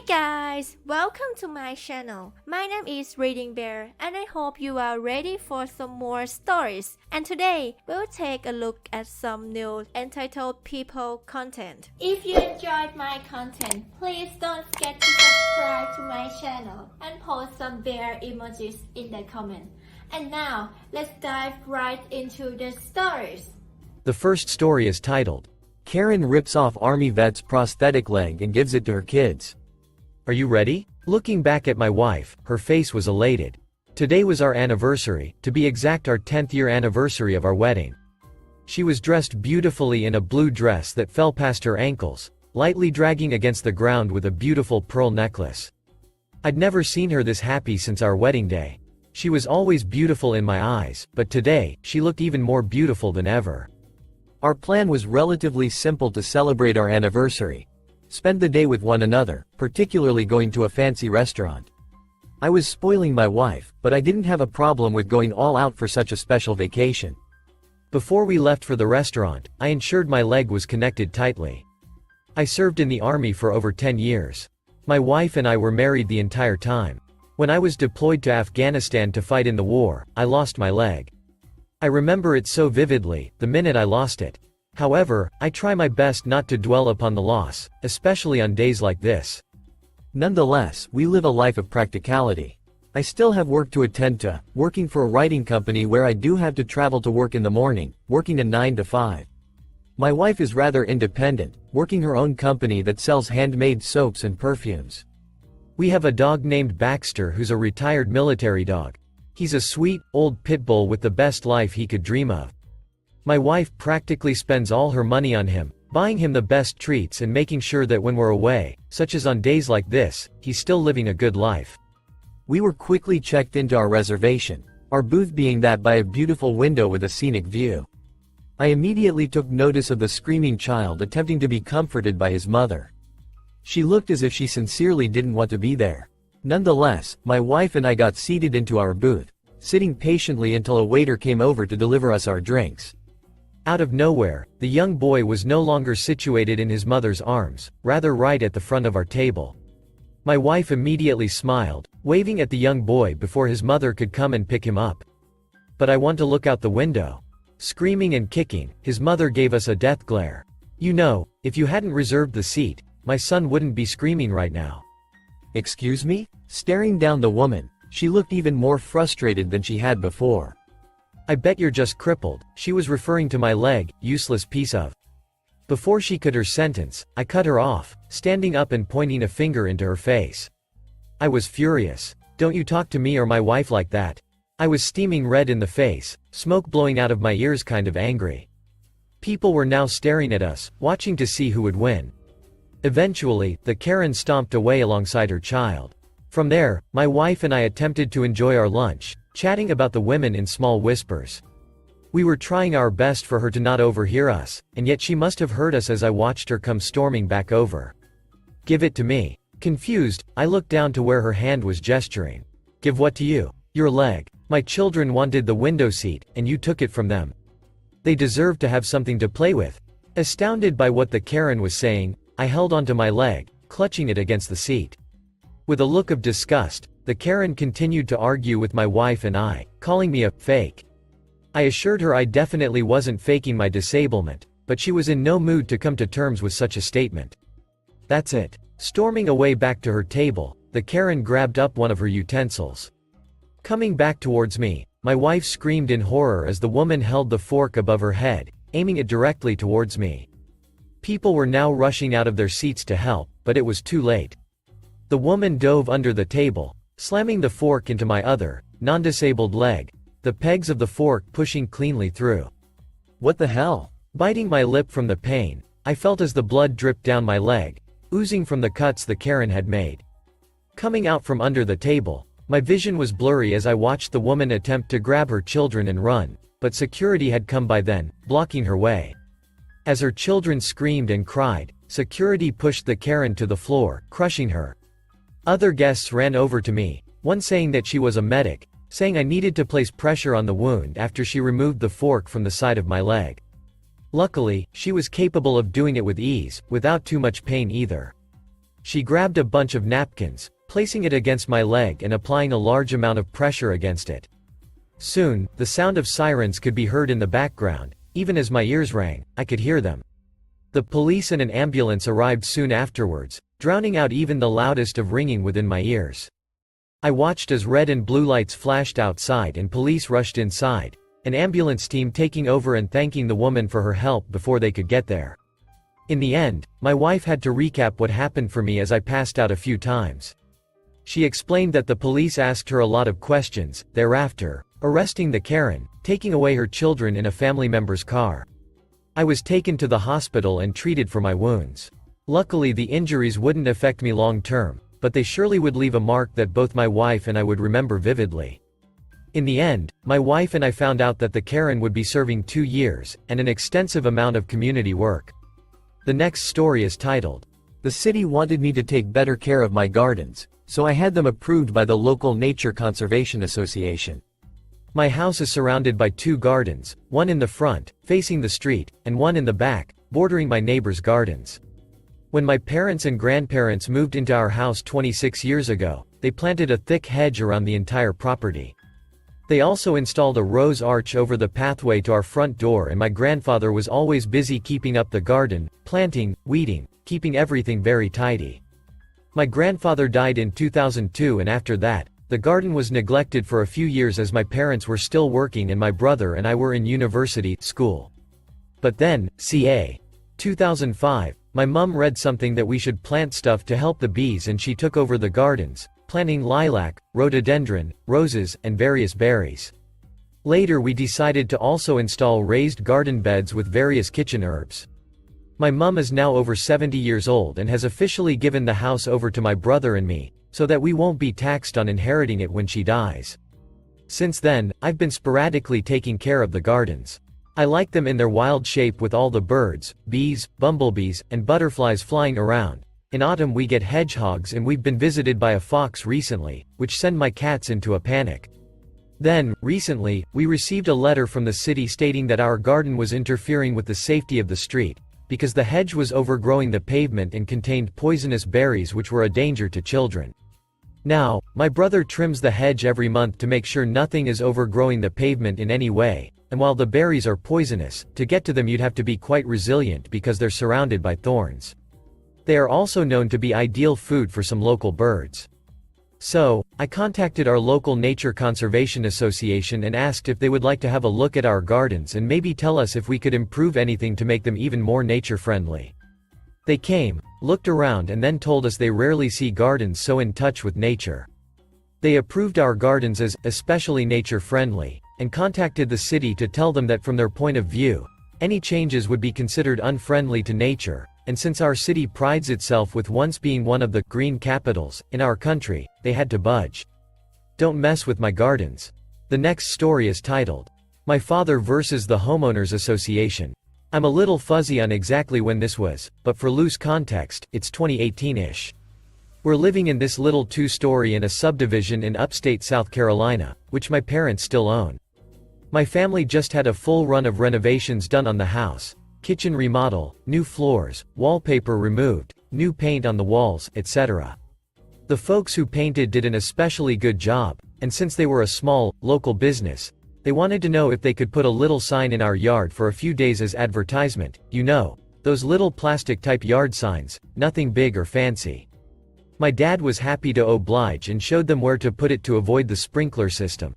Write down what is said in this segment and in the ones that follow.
Guys, welcome to my channel. My name is ReadingBear and I hope you are ready for some more stories. And today, we'll take a look at some new entitled people content. If you enjoyed my content, please don't forget to subscribe to my channel and post some bear emojis in the comment. And now, let's dive right into the stories. The first story is titled, Karen rips off army vet's prosthetic leg and gives it to her kids. Are you ready? Looking back at my wife, her face was elated. Today was our anniversary, to be exact our 10th year anniversary of our wedding. She was dressed beautifully in a blue dress that fell past her ankles, lightly dragging against the ground with a beautiful pearl necklace. I'd never seen her this happy since our wedding day. She was always beautiful in my eyes, but today, she looked even more beautiful than ever. Our plan was relatively simple to celebrate our anniversary. Spend the day with one another, particularly going to a fancy restaurant. I was spoiling my wife, but I didn't have a problem with going all out for such a special vacation. Before we left for the restaurant, I ensured my leg was connected tightly. I served in the army for over 10 years. My wife and I were married the entire time. When I was deployed to Afghanistan to fight in the war, I lost my leg. I remember it so vividly, the minute I lost it. However, I try my best not to dwell upon the loss, especially on days like this. Nonetheless, we live a life of practicality. I still have work to attend to, working for a writing company where I do have to travel to work in the morning, working a 9 to 5. My wife is rather independent, working her own company that sells handmade soaps and perfumes. We have a dog named Baxter who's a retired military dog. He's a sweet, old pit bull with the best life he could dream of. My wife practically spends all her money on him, buying him the best treats and making sure that when we're away, such as on days like this, he's still living a good life. We were quickly checked into our reservation, our booth being that by a beautiful window with a scenic view. I immediately took notice of the screaming child attempting to be comforted by his mother. She looked as if she sincerely didn't want to be there. Nonetheless, my wife and I got seated into our booth, sitting patiently until a waiter came over to deliver us our drinks. Out of nowhere, the young boy was no longer situated in his mother's arms, rather right at the front of our table. My wife immediately smiled, waving at the young boy before his mother could come and pick him up. But I want to look out the window. Screaming and kicking, his mother gave us a death glare. You know, if you hadn't reserved the seat, my son wouldn't be screaming right now. Excuse me? Staring down the woman, she looked even more frustrated than she had before. I bet you're just crippled, she was referring to my leg, useless piece of. Before she could her sentence, I cut her off, standing up and pointing a finger into her face. I was furious. Don't you talk to me or my wife like that. I was steaming red in the face, smoke blowing out of my ears, kind of angry. People were now staring at us, watching to see who would win. Eventually, the Karen stomped away alongside her child. From there, my wife and I attempted to enjoy our lunch, chatting about the women in small whispers. We were trying our best for her to not overhear us, and yet she must have heard us as I watched her come storming back over. Give it to me. Confused, I looked down to where her hand was gesturing. Give what to you? Your leg. My children wanted the window seat, and you took it from them. They deserve to have something to play with. Astounded by what the Karen was saying, I held onto my leg, clutching it against the seat. With a look of disgust, the Karen continued to argue with my wife and I, calling me a fake. I assured her I definitely wasn't faking my disablement, but she was in no mood to come to terms with such a statement. That's it. Storming away back to her table, the Karen grabbed up one of her utensils. Coming back towards me, my wife screamed in horror as the woman held the fork above her head, aiming it directly towards me. People were now rushing out of their seats to help, but it was too late. The woman dove under the table, slamming the fork into my other, non-disabled leg, the pegs of the fork pushing cleanly through. What the hell? Biting my lip from the pain, I felt as the blood dripped down my leg, oozing from the cuts the Karen had made. Coming out from under the table, my vision was blurry as I watched the woman attempt to grab her children and run, but security had come by then, blocking her way. As her children screamed and cried, security pushed the Karen to the floor, crushing her. Other guests ran over to me, one saying that she was a medic, saying I needed to place pressure on the wound after she removed the fork from the side of my leg. Luckily, she was capable of doing it with ease, without too much pain either. She grabbed a bunch of napkins, placing it against my leg and applying a large amount of pressure against it. Soon, the sound of sirens could be heard in the background. Even as my ears rang, I could hear them. The police and an ambulance arrived soon afterwards, drowning out even the loudest of ringing within my ears. I watched as red and blue lights flashed outside and police rushed inside, an ambulance team taking over and thanking the woman for her help before they could get there. In the end, my wife had to recap what happened for me as I passed out a few times. She explained that the police asked her a lot of questions, thereafter, arresting the Karen, taking away her children in a family member's car. I was taken to the hospital and treated for my wounds. Luckily, the injuries wouldn't affect me long term, but they surely would leave a mark that both my wife and I would remember vividly. In the end, my wife and I found out that the Karen would be serving 2 years, and an extensive amount of community work. The next story is titled, "The city wanted me to take better care of my gardens, so I had them approved by the local Nature Conservation Association." My house is surrounded by 2 gardens, one in the front, facing the street, and one in the back, bordering my neighbor's gardens. When my parents and grandparents moved into our house 26 years ago, they planted a thick hedge around the entire property. They also installed a rose arch over the pathway to our front door, and my grandfather was always busy keeping up the garden, planting, weeding, keeping everything very tidy. My grandfather died in 2002, and after that, the garden was neglected for a few years as my parents were still working and my brother and I were in university school. But then, ca. 2005, my mum read something that we should plant stuff to help the bees, and she took over the gardens, planting lilac, rhododendron, roses, and various berries. Later we decided to also install raised garden beds with various kitchen herbs. My mum is now over 70 years old and has officially given the house over to my brother and me, so that we won't be taxed on inheriting it when she dies. Since then, I've been sporadically taking care of the gardens. I like them in their wild shape with all the birds, bees, bumblebees, and butterflies flying around. In autumn we get hedgehogs, and we've been visited by a fox recently, which send my cats into a panic. Then, recently, we received a letter from the city stating that our garden was interfering with the safety of the street, because the hedge was overgrowing the pavement and contained poisonous berries which were a danger to children. Now, my brother trims the hedge every month to make sure nothing is overgrowing the pavement in any way, and while the berries are poisonous, to get to them you'd have to be quite resilient because they're surrounded by thorns. They are also known to be ideal food for some local birds. So, I contacted our local Nature Conservation Association and asked if they would like to have a look at our gardens and maybe tell us if we could improve anything to make them even more nature-friendly. They came, looked around, and then told us they rarely see gardens so in touch with nature. They approved our gardens as especially nature-friendly, and contacted the city to tell them that from their point of view, any changes would be considered unfriendly to nature, and since our city prides itself with once being one of the green capitals in our country, they had to budge. Don't mess with my gardens. The next story is titled, "My Father versus the Homeowners Association." I'm a little fuzzy on exactly when this was, but for loose context, it's 2018-ish. We're living in this little 2-story in a subdivision in upstate South Carolina, which my parents still own. My family just had a full run of renovations done on the house. Kitchen remodel, new floors, wallpaper removed, new paint on the walls, etc. The folks who painted did an especially good job, and since they were a small, local business, they wanted to know if they could put a little sign in our yard for a few days as advertisement, you know, those little plastic-type yard signs, nothing big or fancy. My dad was happy to oblige and showed them where to put it to avoid the sprinkler system.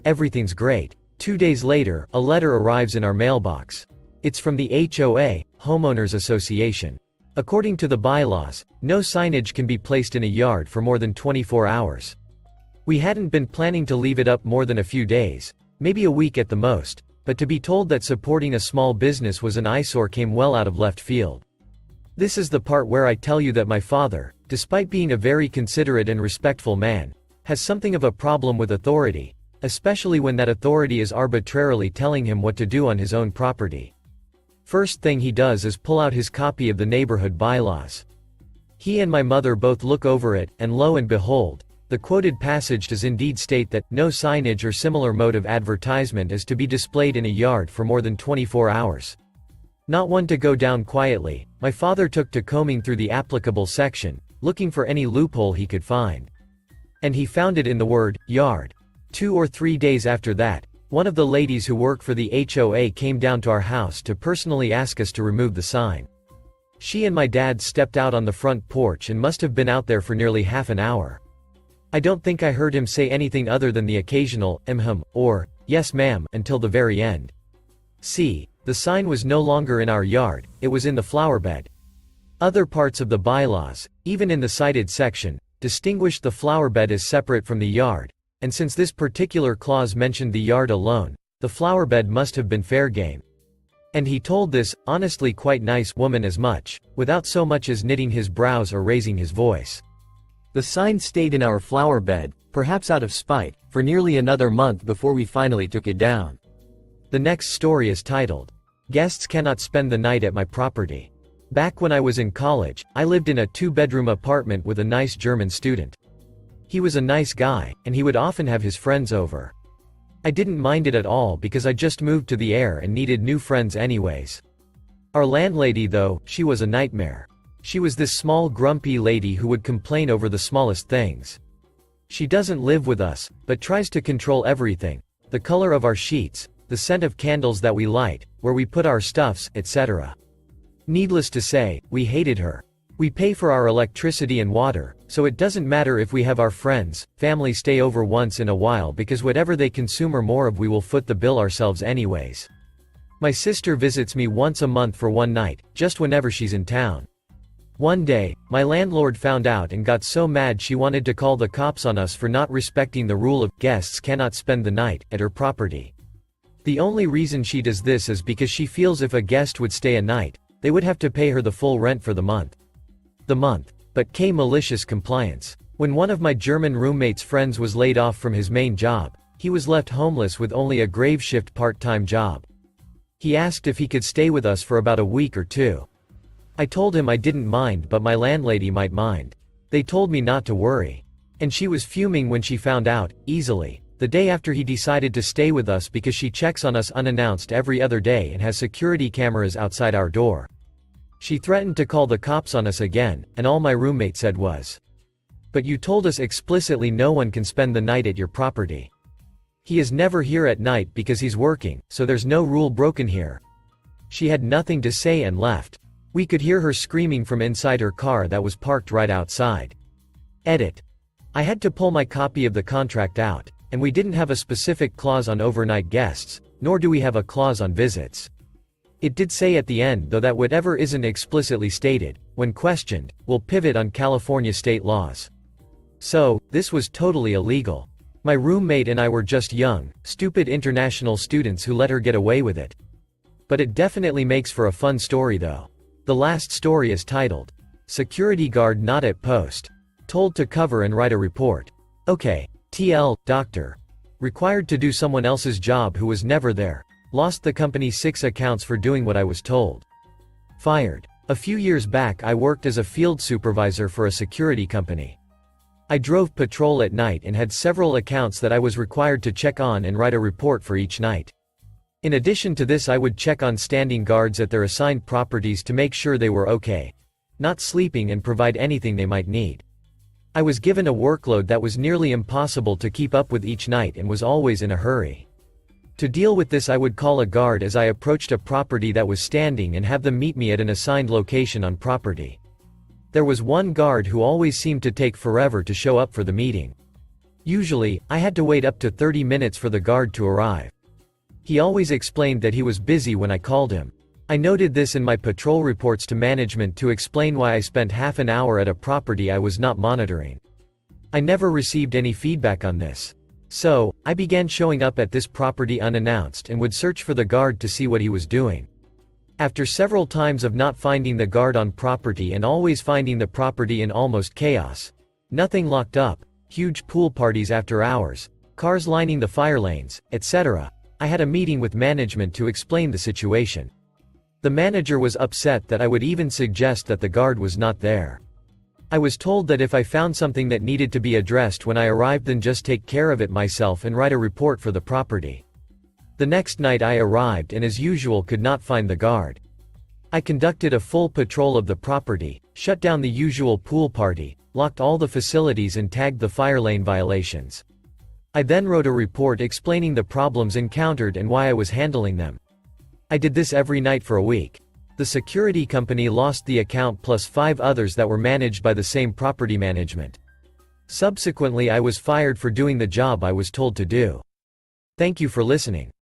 Everything's great. 2 days later, a letter arrives in our mailbox. It's from the HOA, Homeowners Association. According to the bylaws, no signage can be placed in a yard for more than 24 hours. We hadn't been planning to leave it up more than a few days, maybe a week at the most, but to be told that supporting a small business was an eyesore came well out of left field. This is the part where I tell you that my father, despite being a very considerate and respectful man, has something of a problem with authority, especially when that authority is arbitrarily telling him what to do on his own property. First thing he does is pull out his copy of the neighborhood bylaws. He and my mother both look over it, and lo and behold, the quoted passage does indeed state that no signage or similar mode of advertisement is to be displayed in a yard for more than 24 hours. Not one to go down quietly, my father took to combing through the applicable section, looking for any loophole he could find. And he found it in the word, yard. 2 or 3 days after that, one of the ladies who work for the HOA came down to our house to personally ask us to remove the sign. She and my dad stepped out on the front porch and must have been out there for nearly half an hour. I don't think I heard him say anything other than the occasional, or, yes ma'am, until the very end. See, the sign was no longer in our yard, it was in the flower bed. Other parts of the bylaws, even in the cited section, distinguished the flower bed as separate from the yard, and since this particular clause mentioned the yard alone, the flower bed must have been fair game. And he told this, honestly quite nice woman as much, without so much as knitting his brows or raising his voice. The sign stayed in our flower bed, perhaps out of spite, for nearly another month before we finally took it down. The next story is titled, Guests Cannot Spend the Night at My Property. Back when I was in college, I lived in a 2-bedroom apartment with a nice German student. He was a nice guy, and he would often have his friends over. I didn't mind it at all because I just moved to the air and needed new friends anyways. Our landlady though, she was a nightmare. She was this small grumpy lady who would complain over the smallest things. She doesn't live with us, but tries to control everything. The color of our sheets, the scent of candles that we light, where we put our stuffs, etc. Needless to say, we hated her. We pay for our electricity and water, so it doesn't matter if we have our friends, family stay over once in a while because whatever they consume or more of we will foot the bill ourselves anyways. My sister visits me once a month for one night, just whenever she's in town. One day, my landlord found out and got so mad she wanted to call the cops on us for not respecting the rule of guests cannot spend the night at her property. The only reason she does this is because she feels if a guest would stay a night, they would have to pay her the full rent for the month. But came malicious compliance. When one of my German roommate's friends was laid off from his main job, he was left homeless with only a grave shift part-time job. He asked if he could stay with us for about a week or two. I told him I didn't mind but my landlady might mind. They told me not to worry. And she was fuming when she found out, easily, the day after he decided to stay with us because she checks on us unannounced every other day and has security cameras outside our door. She threatened to call the cops on us again, and all my roommate said was, "But you told us explicitly no one can spend the night at your property. He is never here at night because he's working, so there's no rule broken here." She had nothing to say and left. We could hear her screaming from inside her car that was parked right outside. Edit. I had to pull my copy of the contract out, and we didn't have a specific clause on overnight guests, nor do we have a clause on visits. It did say at the end though that whatever isn't explicitly stated, when questioned, will pivot on California state laws. So, this was totally illegal. My roommate and I were just young, stupid international students who let her get away with it. But it definitely makes for a fun story though. The last story is titled, Security Guard Not at Post. Told to cover and write a report. Okay, TL, doctor. Required to do someone else's job who was never there. Lost the company 6 accounts for doing what I was told. Fired. A few years back I worked as a field supervisor for a security company. I drove patrol at night and had several accounts that I was required to check on and write a report for each night. In addition to this I would check on standing guards at their assigned properties to make sure they were okay. Not sleeping and provide anything they might need. I was given a workload that was nearly impossible to keep up with each night and was always in a hurry. To deal with this I would call a guard as I approached a property that was standing and have them meet me at an assigned location on property. There was one guard who always seemed to take forever to show up for the meeting. Usually, I had to wait up to 30 minutes for the guard to arrive. He always explained that he was busy when I called him. I noted this in my patrol reports to management to explain why I spent half an hour at a property I was not monitoring. I never received any feedback on this. So, I began showing up at this property unannounced and would search for the guard to see what he was doing. After several times of not finding the guard on property and always finding the property in almost chaos. Nothing locked up, huge pool parties after hours, cars lining the fire lanes, etc. I had a meeting with management to explain the situation. The manager was upset that I would even suggest that the guard was not there. I was told that if I found something that needed to be addressed when I arrived then just take care of it myself and write a report for the property. The next night I arrived and as usual could not find the guard. I conducted a full patrol of the property, shut down the usual pool party, locked all the facilities and tagged the fire lane violations. I then wrote a report explaining the problems encountered and why I was handling them. I did this every night for a week. The security company lost the account plus 5 others that were managed by the same property management. Subsequently, I was fired for doing the job I was told to do. Thank you for listening.